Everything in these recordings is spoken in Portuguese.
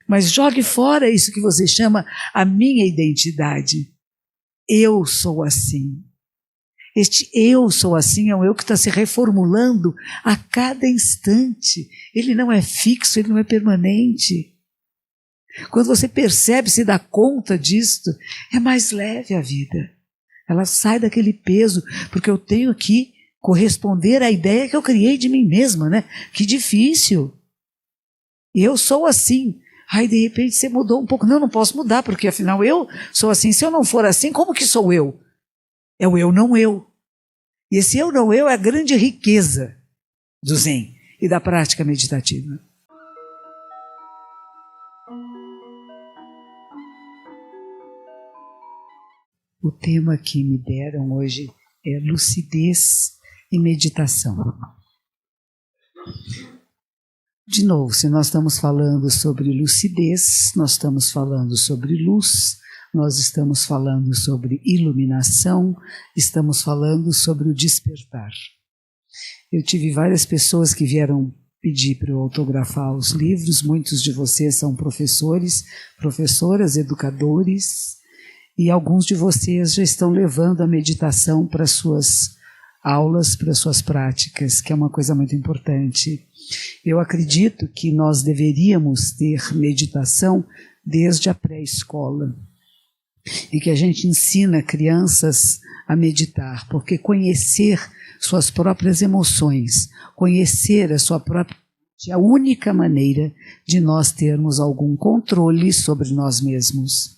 Mas jogue fora isso que você chama a minha identidade. Eu sou assim. Este eu sou assim é um eu que está se reformulando a cada instante. Ele não é fixo, ele não é permanente. Quando você percebe, se dá conta disto, é mais leve a vida. Ela sai daquele peso, porque eu tenho que corresponder à ideia que eu criei de mim mesma, né? Que difícil. Eu sou assim. Aí, de repente, você mudou um pouco. Não, não posso mudar, porque afinal eu sou assim. Se eu não for assim, como que sou eu? É o eu, não eu. E esse eu, não eu, é a grande riqueza do Zen e da prática meditativa. O tema que me deram hoje é lucidez e meditação. De novo, se nós estamos falando sobre lucidez, nós estamos falando sobre luz, nós estamos falando sobre iluminação, estamos falando sobre o despertar. Eu tive várias pessoas que vieram pedir para eu autografar os livros, muitos de vocês são professores, professoras, educadores, e alguns de vocês já estão levando a meditação para suas aulas, para suas práticas, que é uma coisa muito importante. Eu acredito que nós deveríamos ter meditação desde a pré-escola e que a gente ensina crianças a meditar, porque conhecer suas próprias emoções, conhecer a sua própria é a única maneira de nós termos algum controle sobre nós mesmos.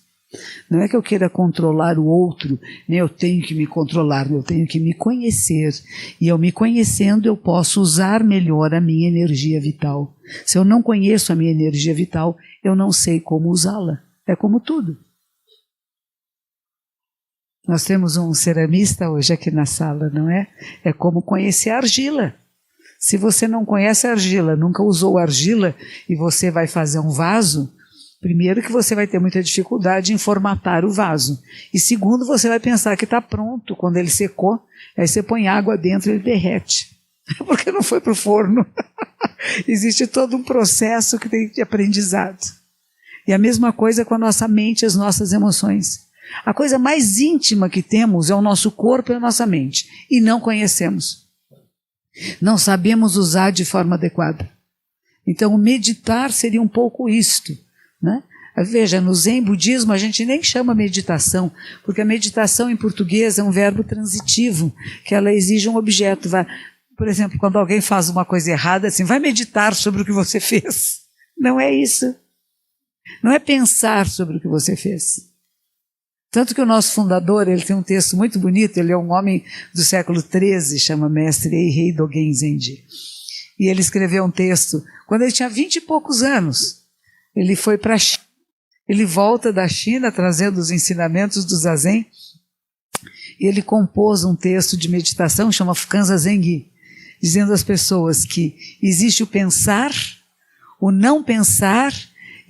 Não é que eu queira controlar o outro, nem eu tenho que me controlar, eu tenho que me conhecer. E eu me conhecendo, eu posso usar melhor a minha energia vital. Se eu não conheço a minha energia vital, eu não sei como usá-la. É como tudo. Nós temos um ceramista hoje aqui na sala, não é? É como conhecer a argila. Se você não conhece a argila, nunca usou argila, e você vai fazer um vaso, primeiro que você vai ter muita dificuldade em formatar o vaso. E segundo, você vai pensar que está pronto. Quando ele secou, aí você põe água dentro e ele derrete. Porque não foi para o forno. Existe todo um processo que tem de aprendizado. E a mesma coisa com a nossa mente e as nossas emoções. A coisa mais íntima que temos é o nosso corpo e a nossa mente. E não conhecemos. Não sabemos usar de forma adequada. Então, o meditar seria um pouco isto. Né? Veja, no Zen budismo a gente nem chama meditação, porque a meditação em português é um verbo transitivo, que ela exige um objeto. Por exemplo, quando alguém faz uma coisa errada, assim, vai meditar sobre o que você fez. Não é isso. Não é pensar sobre o que você fez. Tanto que o nosso fundador, ele tem um texto muito bonito, ele é um homem do século XIII, chama Mestre Eihei Dogen Zenji. E ele escreveu um texto, quando ele tinha 20 e poucos anos. Ele foi para a China, ele volta da China trazendo os ensinamentos do Zazen, e ele compôs um texto de meditação, chama Fukan Zazengi, dizendo às pessoas que existe o pensar, o não pensar,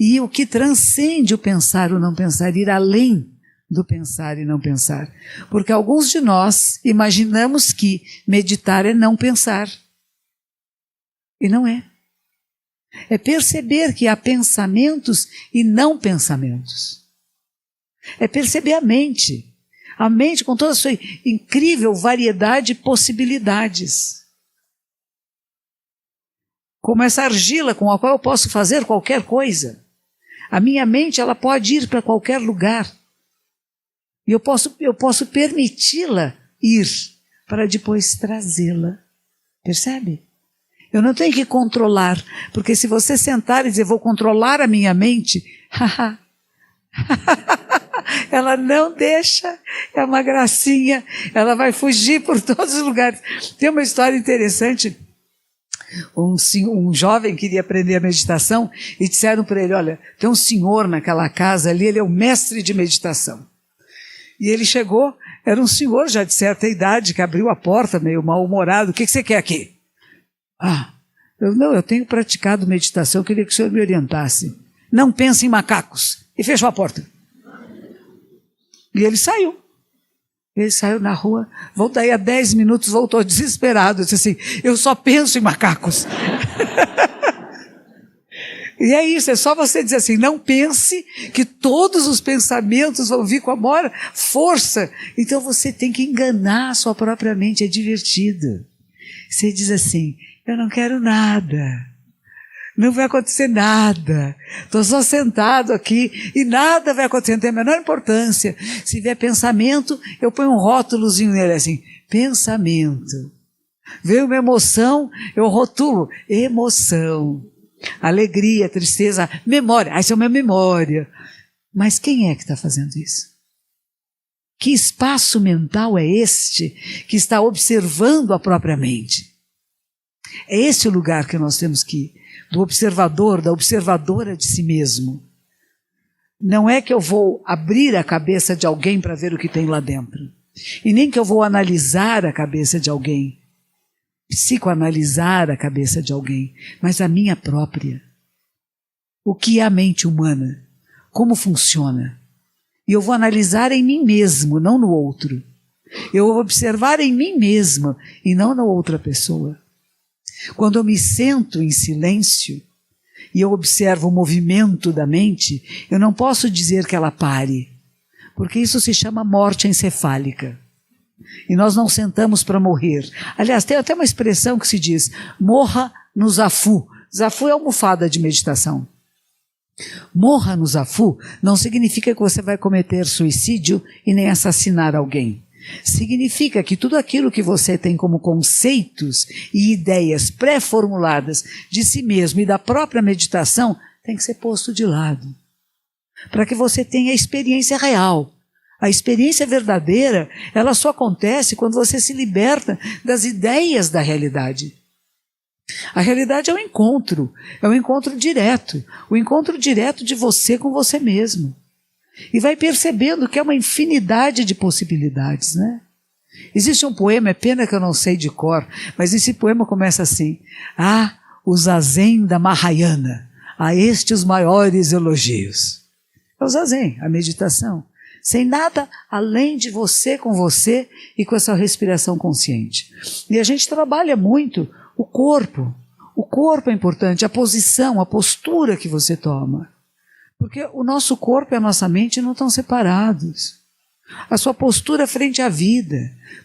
e o que transcende o pensar, o não pensar, ir além do pensar e não pensar. Porque alguns de nós imaginamos que meditar é não pensar. E não é. É perceber que há pensamentos e não pensamentos. É perceber a mente. A mente com toda a sua incrível variedade de possibilidades. Como essa argila com a qual eu posso fazer qualquer coisa. A minha mente, ela pode ir para qualquer lugar. E eu posso permiti-la ir para depois trazê-la. Percebe? Eu não tenho que controlar, porque se você sentar e dizer, vou controlar a minha mente, ela não deixa, é uma gracinha, ela vai fugir por todos os lugares. Tem uma história interessante, um jovem queria aprender a meditação e disseram para ele, olha, tem um senhor naquela casa ali, ele é o mestre de meditação. E ele chegou, era um senhor já de certa idade, que abriu a porta meio mal-humorado, o que você quer aqui? Eu tenho praticado meditação, eu queria que o senhor me orientasse. Não pense em macacos. E fechou a porta. E ele saiu. Ele saiu na rua, daí a 10 minutos voltou desesperado. Disse assim, eu só penso em macacos. E é isso, é só você dizer assim, não pense que todos os pensamentos vão vir com a maior força. Então você tem que enganar a sua própria mente, é divertido. Você diz assim, eu não quero nada, não vai acontecer nada, estou só sentado aqui e nada vai acontecer, não tem a menor importância. Se vier pensamento, eu ponho um rótulozinho nele assim, pensamento. Veio uma emoção, eu rotulo, emoção. Alegria, tristeza, memória. Essa é uma memória. Mas quem é que está fazendo isso? Que espaço mental é este que está observando a própria mente? É esse o lugar que nós temos que ir. Do observador, da observadora de si mesmo. Não é que eu vou abrir a cabeça de alguém para ver o que tem lá dentro. E nem que eu vou analisar a cabeça de alguém. Psicoanalisar a cabeça de alguém, mas a minha própria. O que é a mente humana? Como funciona? E eu vou analisar em mim mesmo, não no outro. Eu vou observar em mim mesma e não na outra pessoa. Quando eu me sento em silêncio e eu observo o movimento da mente, eu não posso dizer que ela pare, porque isso se chama morte encefálica. E nós não sentamos para morrer. Aliás, tem até uma expressão que se diz, morra no zafu. Zafu é almofada de meditação. Morra no zafu não significa que você vai cometer suicídio e nem assassinar alguém. Significa que tudo aquilo que você tem como conceitos e ideias pré-formuladas de si mesmo e da própria meditação tem que ser posto de lado. Para que você tenha a experiência real. A experiência verdadeira, ela só acontece quando você se liberta das ideias da realidade. A realidade é um encontro direto, o encontro direto de você com você mesmo. E vai percebendo que é uma infinidade de possibilidades, né? Existe um poema, é pena que eu não sei de cor, mas esse poema começa assim, o zazen da Mahayana, a este os maiores elogios. É o zazen, a meditação. Sem nada além de você com você e com essa respiração consciente. E a gente trabalha muito o corpo. O corpo é importante, a posição, a postura que você toma. Porque o nosso corpo e a nossa mente não estão separados. A sua postura frente à vida.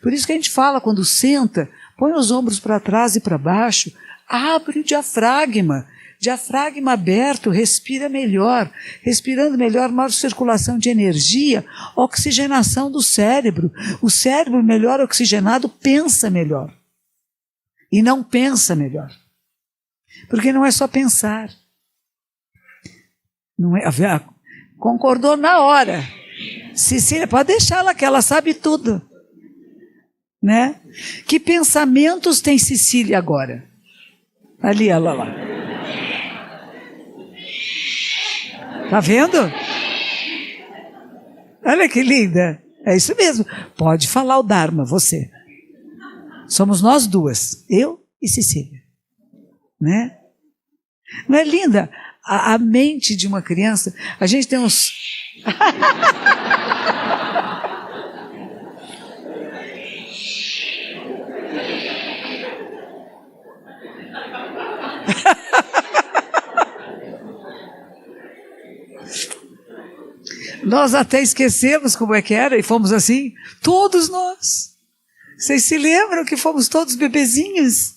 Por isso que a gente fala, quando senta, põe os ombros para trás e para baixo, abre o diafragma. Diafragma aberto, respira melhor. Respirando melhor, maior circulação de energia, oxigenação do cérebro. O cérebro melhor oxigenado pensa melhor. E não pensa melhor. Porque não é só pensar. Não é, concordou na hora. Cecília, pode deixar ela que ela sabe tudo. Né? Que pensamentos tem Cecília agora? Ali, ela lá. Tá vendo? Olha que linda. É isso mesmo. Pode falar o Dharma, você. Somos nós duas, eu e Cecília. Né? Não é linda? A mente de uma criança, a gente tem uns... Nós até esquecemos como é que era e fomos assim, todos nós. Vocês se lembram que fomos todos bebezinhos?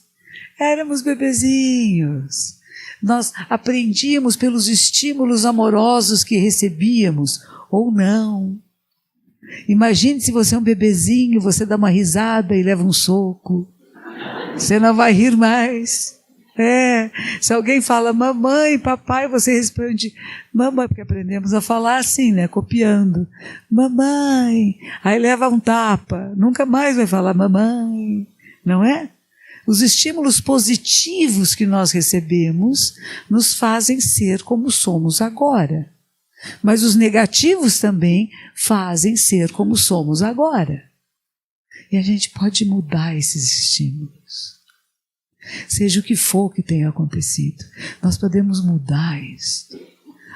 Éramos bebezinhos. Nós aprendíamos pelos estímulos amorosos que recebíamos, ou não. Imagine se você é um bebezinho, você dá uma risada e leva um soco. Você não vai rir mais. Se alguém fala mamãe, papai, você responde mamãe, porque aprendemos a falar assim, né, copiando. Mamãe, aí leva um tapa, nunca mais vai falar mamãe, não é? Os estímulos positivos que nós recebemos nos fazem ser como somos agora. Mas os negativos também fazem ser como somos agora. E a gente pode mudar esses estímulos. Seja o que for que tenha acontecido, nós podemos mudar isso.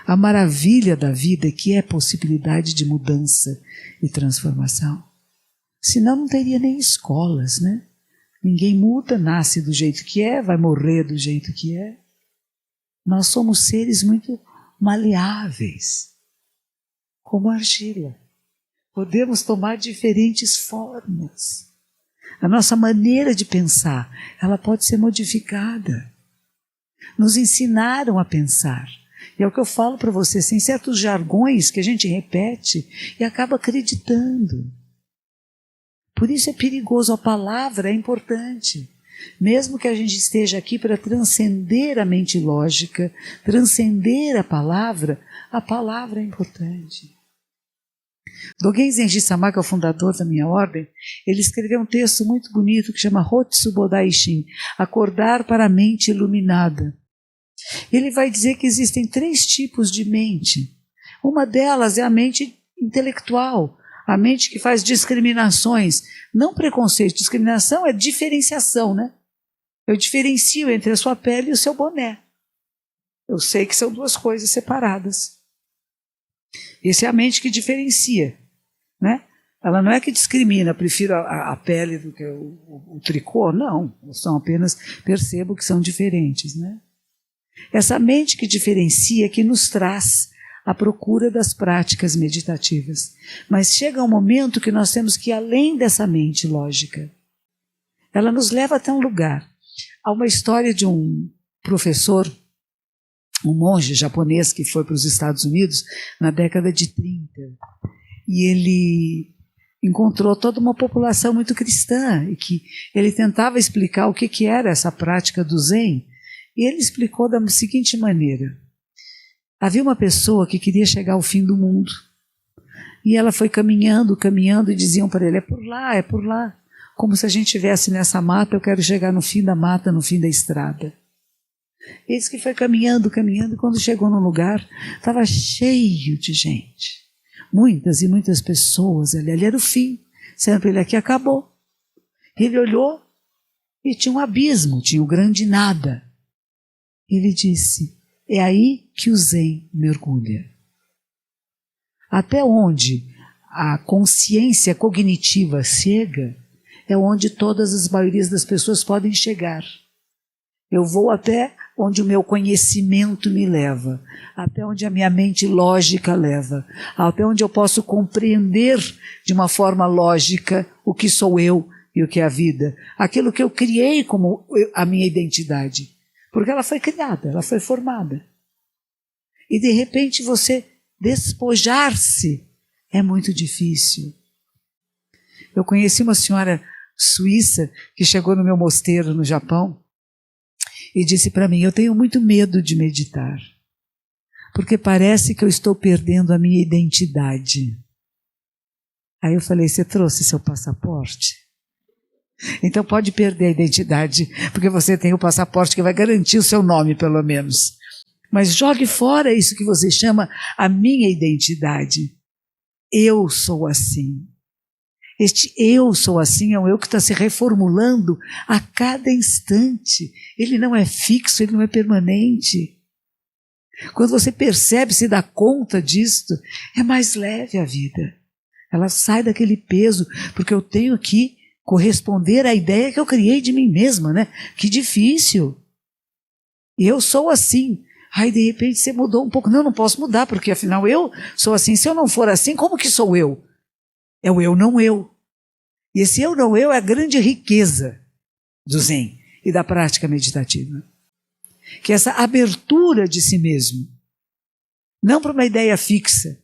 A maravilha da vida é que é possibilidade de mudança e transformação. Senão não teria nem escolas, né? Ninguém muda, nasce do jeito que é, vai morrer do jeito que é. Nós somos seres muito maleáveis, como argila. Podemos tomar diferentes formas. A nossa maneira de pensar, ela pode ser modificada. Nos ensinaram a pensar. E é o que eu falo para vocês, tem certos jargões que a gente repete e acaba acreditando. Por isso é perigoso, a palavra é importante. Mesmo que a gente esteja aqui para transcender a mente lógica, transcender a palavra é importante. Dogen Zenji Sama, que é o fundador da minha ordem, ele escreveu um texto muito bonito que chama Hotsubo Daishin, acordar para a mente iluminada. Ele vai dizer que existem 3 tipos de mente. Uma delas é a mente intelectual, a mente que faz discriminações, não preconceito. Discriminação é diferenciação, né? Eu diferencio entre a sua pele e o seu boné. Eu sei que são 2 coisas separadas. Essa é a mente que diferencia, né? Ela não é que discrimina, prefiro a pele do que o tricô, não. Eu só apenas percebo que são diferentes, né? Essa mente que diferencia, que nos traz à procura das práticas meditativas. Mas chega um momento que nós temos que ir além dessa mente lógica. Ela nos leva até um lugar. Há uma história de um professor, um monge japonês que foi para os Estados Unidos na década de 30. E ele encontrou toda uma população muito cristã e que ele tentava explicar o que era essa prática do Zen. E ele explicou da seguinte maneira. Havia uma pessoa que queria chegar ao fim do mundo. E ela foi caminhando e diziam para ele, é por lá. Como se a gente estivesse nessa mata, eu quero chegar no fim da mata, no fim da estrada. Eis que foi caminhando, e quando chegou num lugar, estava cheio de gente. Muitas e muitas pessoas. Ali era o fim. Sendo para ele, aqui acabou. Ele olhou e tinha um abismo, tinha um grande nada. Ele disse, é aí que o Zen mergulha. Até onde a consciência cognitiva chega, é onde todas as maiorias das pessoas podem chegar. Eu vou até onde o meu conhecimento me leva, até onde a minha mente lógica leva, até onde eu posso compreender de uma forma lógica o que sou eu e o que é a vida, aquilo que eu criei como a minha identidade. Porque ela foi criada, ela foi formada. E de repente você despojar-se é muito difícil. Eu conheci uma senhora suíça que chegou no meu mosteiro no Japão e disse para mim, eu tenho muito medo de meditar, porque parece que eu estou perdendo a minha identidade. Aí eu falei, você trouxe seu passaporte? Então pode perder a identidade, porque você tem o passaporte que vai garantir o seu nome, pelo menos. Mas jogue fora isso que você chama a minha identidade. Eu sou assim. Este eu sou assim é um eu que está se reformulando a cada instante. Ele não é fixo, ele não é permanente. Quando você percebe, se dá conta disto, é mais leve a vida. Ela sai daquele peso, porque eu tenho que corresponder à ideia que eu criei de mim mesma, né? Que difícil. E eu sou assim. Aí de repente você mudou um pouco. Não posso mudar, porque afinal eu sou assim. Se eu não for assim, como que sou eu? É o eu não eu. E esse eu não eu é a grande riqueza do Zen e da prática meditativa. Que é essa abertura de si mesmo. Não para uma ideia fixa.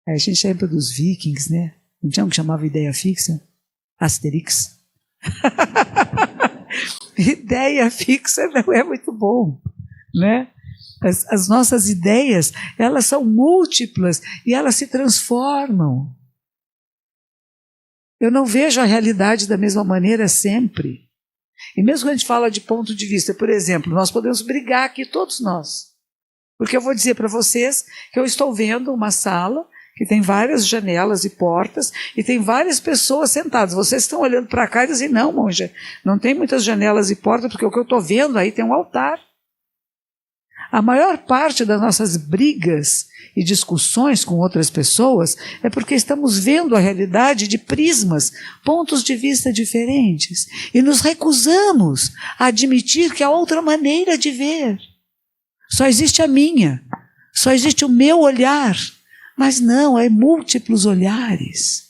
A gente lembra dos vikings, né? Não tinha um que chamava ideia fixa? Asterix. Ideia fixa não é muito bom, né? As nossas ideias, elas são múltiplas e elas se transformam. Eu não vejo a realidade da mesma maneira sempre. E mesmo quando a gente fala de ponto de vista, por exemplo, nós podemos brigar aqui, todos nós. Porque eu vou dizer para vocês que eu estou vendo uma sala que tem várias janelas e portas, e tem várias pessoas sentadas. Vocês estão olhando para cá e dizem, não, monja, não tem muitas janelas e portas, porque o que eu estou vendo aí tem um altar. A maior parte das nossas brigas e discussões com outras pessoas é porque estamos vendo a realidade de prismas, pontos de vista diferentes, e nos recusamos a admitir que há outra maneira de ver. Só existe a minha, só existe o meu olhar, mas não, é múltiplos olhares.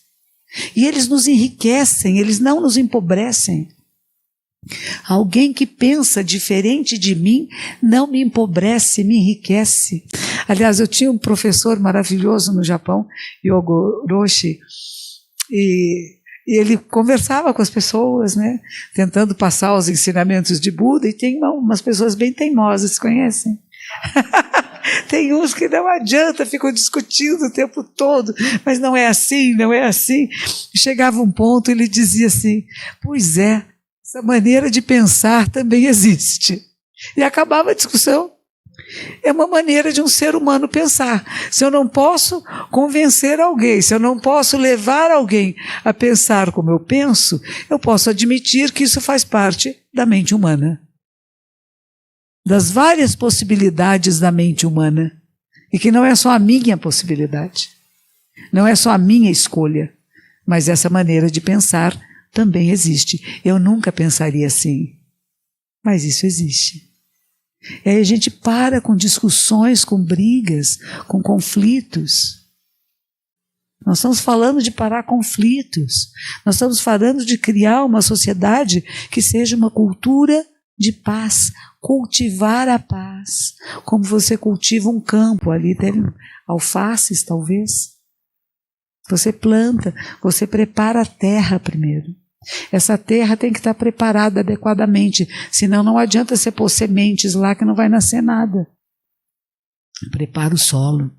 E eles nos enriquecem, eles não nos empobrecem. Alguém que pensa diferente de mim não me empobrece, me enriquece. Aliás, eu tinha um professor maravilhoso no Japão, Yogo Roshi, e ele conversava com as pessoas, né, tentando passar os ensinamentos de Buda, e tem umas pessoas bem teimosas, conhecem? Tem uns que não adianta, ficam discutindo o tempo todo, mas não é assim, não é assim. Chegava um ponto e ele dizia assim, pois é, essa maneira de pensar também existe. E acabava a discussão. É uma maneira de um ser humano pensar. Se eu não posso convencer alguém, se eu não posso levar alguém a pensar como eu penso, eu posso admitir que isso faz parte da mente humana. Das várias possibilidades da mente humana. E que não é só a minha possibilidade. Não é só a minha escolha. Mas essa maneira de pensar também existe. Eu nunca pensaria assim. Mas isso existe. E aí a gente para com discussões, com brigas, com conflitos. Nós estamos falando de parar conflitos. Nós estamos falando de criar uma sociedade que seja uma cultura de paz. Cultivar a paz. Como você cultiva um campo. Ali tem alfaces, talvez. Você planta, você prepara a terra primeiro. Essa terra tem que estar preparada adequadamente, senão não adianta você pôr sementes lá que não vai nascer nada. Prepara o solo,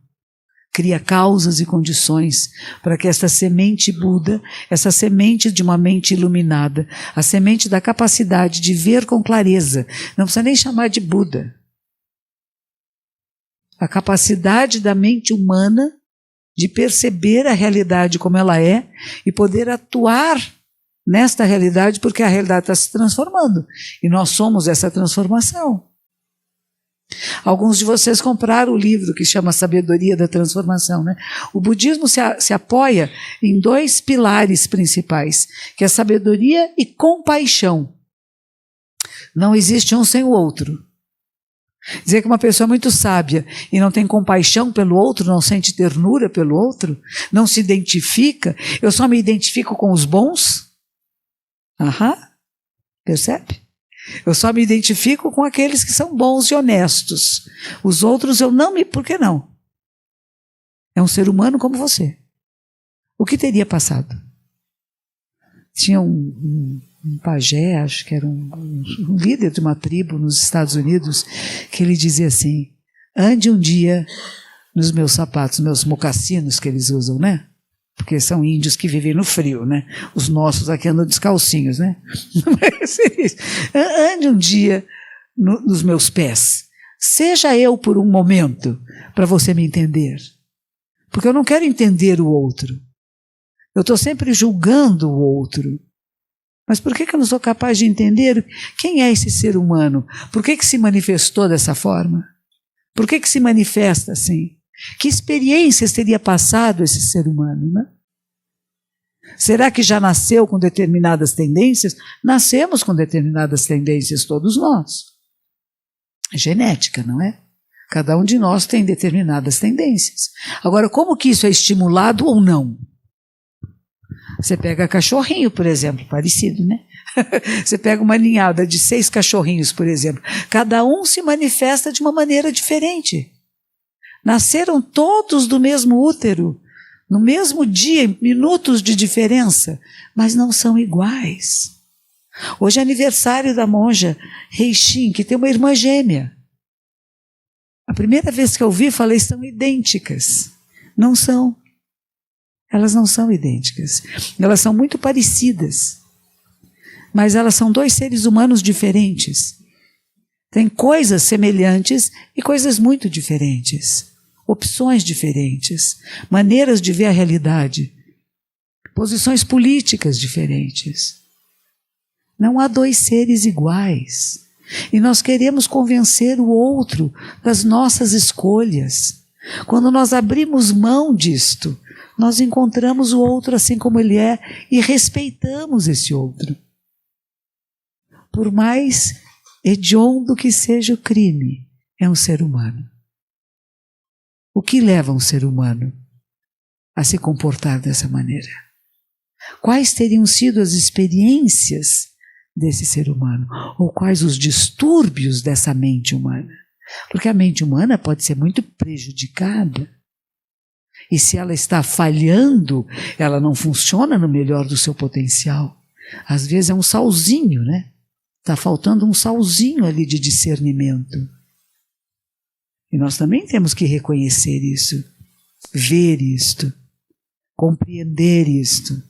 cria causas e condições para que essa semente Buda, essa semente de uma mente iluminada, a semente da capacidade de ver com clareza, não precisa nem chamar de Buda, a capacidade da mente humana de perceber a realidade como ela é e poder atuar nesta realidade, porque a realidade está se transformando. E nós somos essa transformação. Alguns de vocês compraram o livro que chama Sabedoria da Transformação, né? O budismo se apoia em dois pilares principais, que é sabedoria e compaixão. Não existe um sem o outro. Dizer que uma pessoa é muito sábia e não tem compaixão pelo outro, não sente ternura pelo outro, não se identifica, eu só me identifico com os bons. Percebe? Eu só me identifico com aqueles que são bons e honestos. Os outros eu não me... Por que não? É um ser humano como você. O que teria passado? Tinha um pajé, acho que era um líder de uma tribo nos Estados Unidos, que ele dizia assim, ande um dia nos meus sapatos, meus mocassinos que eles usam, né? Porque são índios que vivem no frio, né? Os nossos aqui andam descalcinhos, né? Ande um dia nos meus pés. Seja eu por um momento, para você me entender. Porque eu não quero entender o outro. Eu estou sempre julgando o outro. Mas por que eu não sou capaz de entender quem é esse ser humano? Por que se manifestou dessa forma? Por que se manifesta assim? Que experiências teria passado esse ser humano, né? Será que já nasceu com determinadas tendências? Nascemos com determinadas tendências, todos nós. É genética, não é? Cada um de nós tem determinadas tendências. Agora, como que isso é estimulado ou não? Você pega cachorrinho, por exemplo, parecido, né? Você pega uma ninhada de 6 cachorrinhos, por exemplo. Cada um se manifesta de uma maneira diferente. Nasceram todos do mesmo útero, no mesmo dia, minutos de diferença, mas não são iguais. Hoje é aniversário da monja Reishin, que tem uma irmã gêmea. A primeira vez que eu vi, falei, são idênticas. Não são. Elas não são idênticas. Elas são muito parecidas. Mas elas são 2 seres humanos diferentes. Tem coisas semelhantes e coisas muito diferentes. Opções diferentes. Maneiras de ver a realidade. Posições políticas diferentes. Não há 2 seres iguais. E nós queremos convencer o outro das nossas escolhas. Quando nós abrimos mão disto, nós encontramos o outro assim como ele é e respeitamos esse outro. Por mais hediondo que seja o crime, é um ser humano. O que leva um ser humano a se comportar dessa maneira? Quais teriam sido as experiências desse ser humano? Ou quais os distúrbios dessa mente humana? Porque a mente humana pode ser muito prejudicada. E se ela está falhando, ela não funciona no melhor do seu potencial. Às vezes é um salzinho, né? Está faltando um salzinho ali de discernimento. E nós também temos que reconhecer isso, ver isto, compreender isto.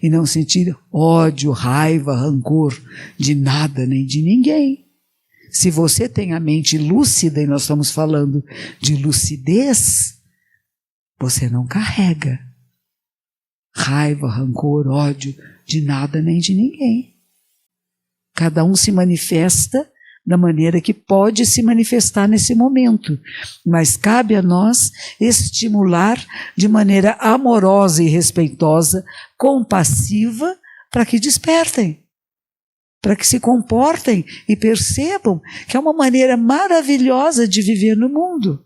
E não sentir ódio, raiva, rancor de nada nem de ninguém. Se você tem a mente lúcida, e nós estamos falando de lucidez, você não carrega raiva, rancor, ódio de nada nem de ninguém. Cada um se manifesta da maneira que pode se manifestar nesse momento, mas cabe a nós estimular de maneira amorosa e respeitosa, compassiva, para que despertem, para que se comportem e percebam que é uma maneira maravilhosa de viver no mundo.